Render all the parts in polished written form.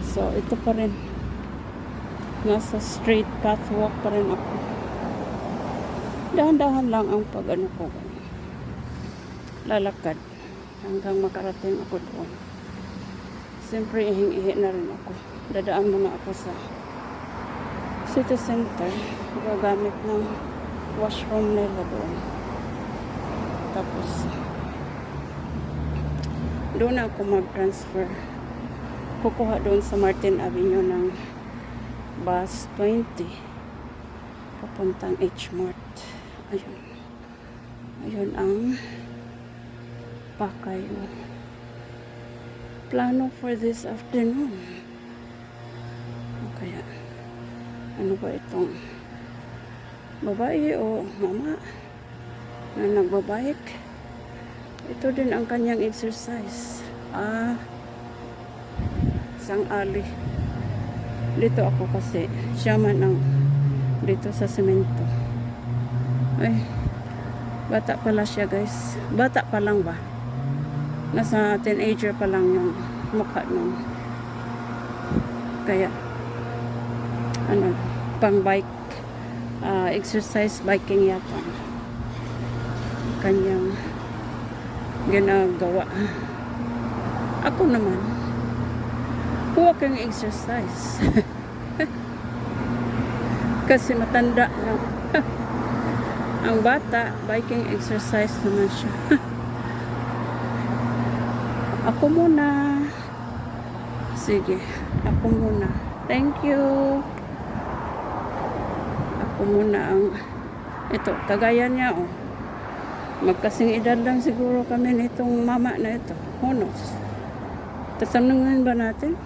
So, ito pa rin. Nasa straight pathwalk pa rin ako. Dahan-dahan lang ang pag-ano ko. Lalakad. Hanggang makarating ako doon. Siyempre, ihing-ihi na rin ako. Dadaan muna ako sa city center. Gagamit ng washroom nila doon. Tapos, doon ako mag-transfer. Kukuha doon sa Martin Avenue ng bus 20 papuntang H-Mart. Ayun. Ayun ang pakay mo. Plano for this afternoon. O kaya, ano ba itong babae o mama na nagbabike? Ito din ang kanyang exercise. Isang ali. Dito ako kasi siya man ang dito sa semento. Ay, bata pala siya guys. Bata pa lang ba? Nasa teenager pa lang yung mukha nun. Kaya, ano, pang bike, exercise biking yata. Kanyang ginagawa. Ako naman, walking exercise. Kasi matanda na. Ang bata, biking exercise naman siya. Ako muna. Sige, ako muna. Thank you. Ako muna ang ito, kagaya niya oh. Magkasing edad lang siguro kami nitong mama na ito. Honos. Tatanungin ba natin?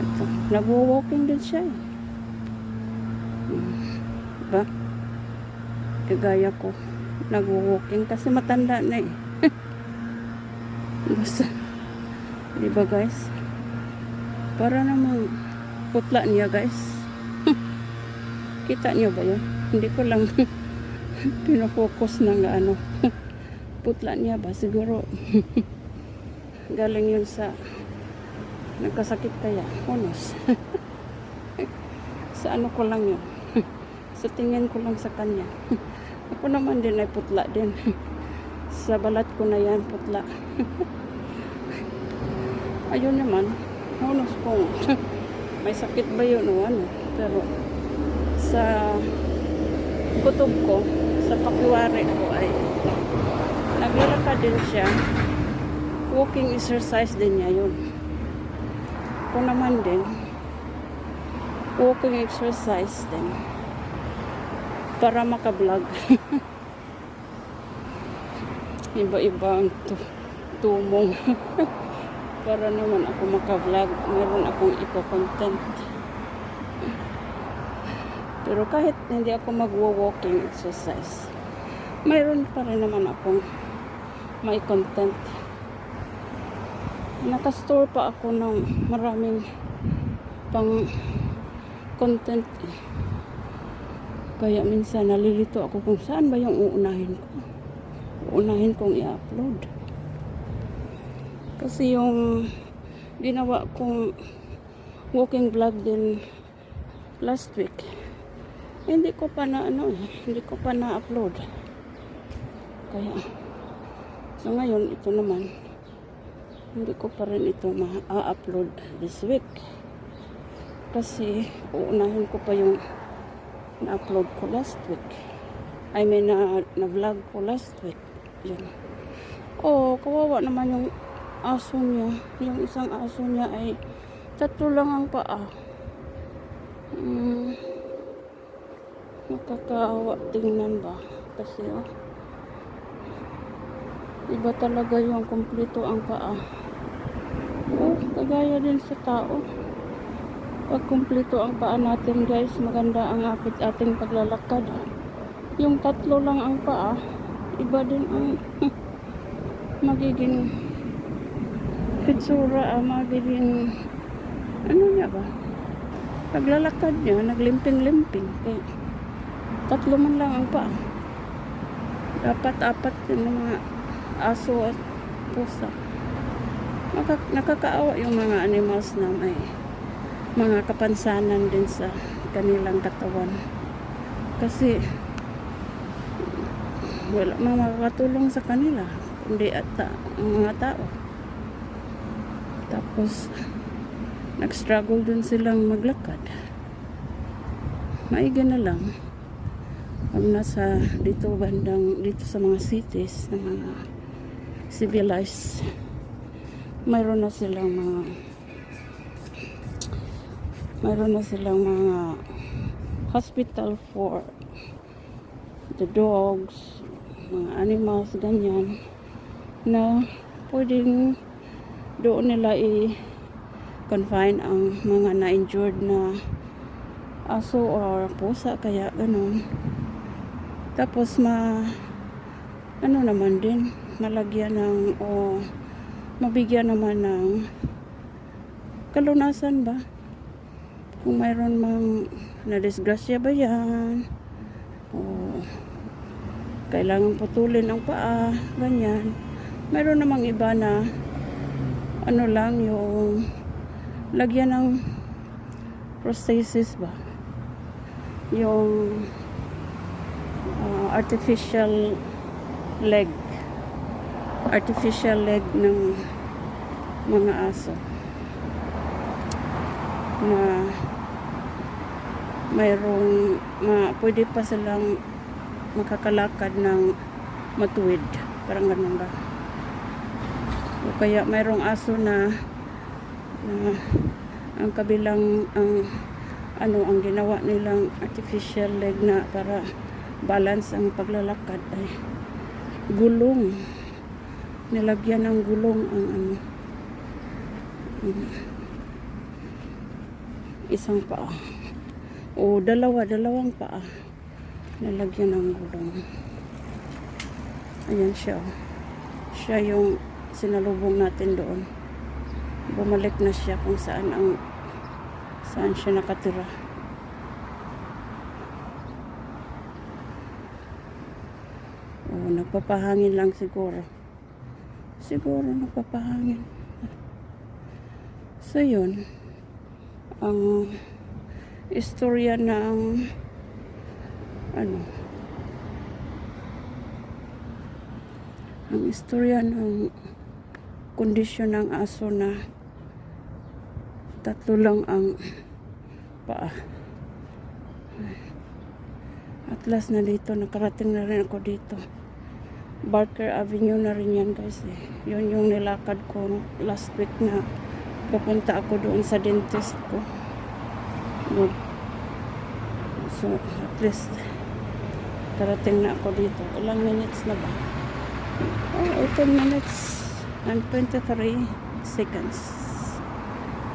Ito, nag-walking din siya eh. Diba? Kagaya ko. Nag-walking kasi matanda na eh. Basta. Diba guys? Para namang putla niya guys. Kita niyo ba yun? Hindi ko lang pinofocus ng ano. Putla niya ba? Siguro galing yun sa nagkasakit kaya. Honos. Sa ano ko lang yun. Sa tingin ko lang sa kanya. Ako naman din ay putla din. Sa balat ko na yan, putla. Ayun naman, honos kung may sakit ba yun o ano. Pero sa kutob ko, sa pakiwari ko ay naglalakad din siya. Walking exercise din niya yun. Ako naman din, walking exercise din. Para makablog. Iba-iba ang tumong. Para naman ako makablog. Meron akong eco-content. Pero kahit hindi ako magwo-walking exercise, mayroon pa rin naman akong may content. Nakastore pa ako ng maraming pang content eh. Kaya minsan nalilito ako kung saan ba yung uunahin ko. Uunahin kong i-upload. Kasi yung ginawa kong walking vlog din last week, hindi ko pa na hindi ko pa na-upload. Kaya so ngayon ito naman hindi ko pa rin ito ma-upload this week. Kasi uunahin ko pa yung na-upload ko last week. I mean, na-vlog ko last week. Yun. Oh, kawawa naman yung aso niya. Yung isang aso niya ay 3 lang ang paa. Nakakaawa tingnan ba? Kasi iba talaga yung kumpleto ang paa. Oh, kagaya din sa tao. Pag kumpleto ang paa natin guys, maganda ang ating paglalakad. Yung 3 lang ang paa, iba din ang magiging hitsura, magiging ano niya ba? Paglalakad niya, naglimping-limping. Kaya 3 man lang ang paa. Dapat 4 yung mga aso at pusa. Nakakaawa yung mga animals na may mga kapansanan din sa kanilang katawan. Kasi wala mang makakatulong sa kanila kundi ang mga tao. Tapos nag-struggle din silang maglakad. Maigi na lang pag nasa dito sa mga cities na mga civilized, mayroon na silang mga hospital for the dogs, mga animals, ganyan, na pwedeng doon nila i-confine ang mga na-injured na aso or pusa, kaya ganun. Tapos ano naman din, malagyan ng o mabigyan naman ng kalunasan ba? Kung mayroon mang nadisgrasya ba yan, o kailangan putulin ang paa, ganyan. Mayroon namang iba na ano lang, yung lagyan ng prosthesis ba? Yung artificial leg ng mga aso na mayroong pwede pa silang makakalakad ng matuwid, parang ganun ba. O kaya mayroong aso na ang kabilang ang ginawa nilang artificial leg na para balance ang paglalakad ay gulong. Nilagyan ng gulong ang isang paa o dalawang paa, nilagyan ng gulong. Ayan siya. Siya yung sinalubong natin doon. Bumalik na siya kung saan siya nakatira. O, nagpapahangin lang siguro. Nagpapahangin. So yun, ang istorya ng kondisyon ng aso na 3 lang ang paa. At last na dito, nakarating na rin ako dito. Barker Avenue na rin yan, guys. Yun yung nilakad ko last week na papunta ako doon sa dentist ko. So, at least karating na ako dito. Ilang minutes na ba? 18 minutes and 23 seconds.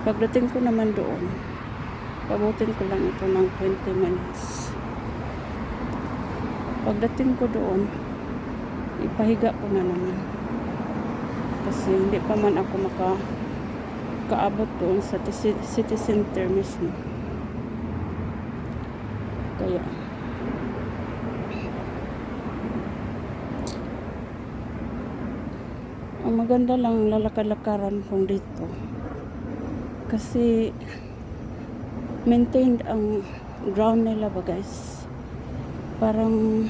Pagdating ko naman doon, pabutin ko lang ito ng 20 minutes. Pagdating ko doon, ipahiga ko na naman. Kasi hindi pa man ako makaabot doon sa city center mismo. Kaya ang maganda lang lalakad-lakaran kung dito. Kasi maintained ang ground nila ba, guys. Parang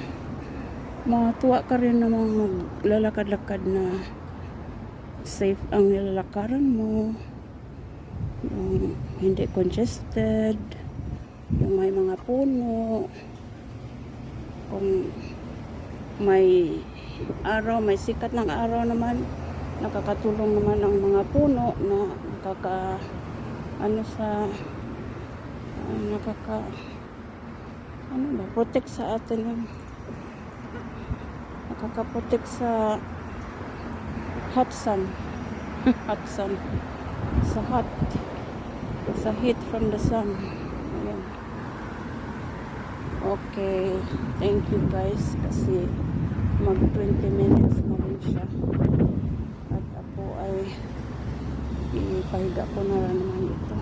matuwa ka rin namang maglalakad-lakad na safe ang nilalakaran mo, yung hindi congested, yung may mga puno, kung may araw, may sikat ng araw naman, nakakatulong naman ang mga puno na protect sa atin yung nakaka-protect sa hot sun sa heat from the sun. Ayan. Okay, thank you guys, kasi mag 20 minutes na rin siya at ako ay ipahiga ko na rin naman ito.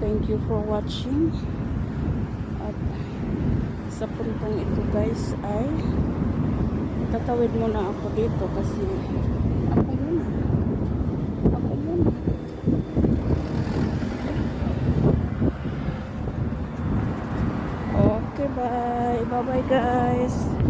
Thank you for watching. At sa puntong ito, guys, ay tatawid muna ako dito kasi ako muna. Bye-bye. Bye-bye guys.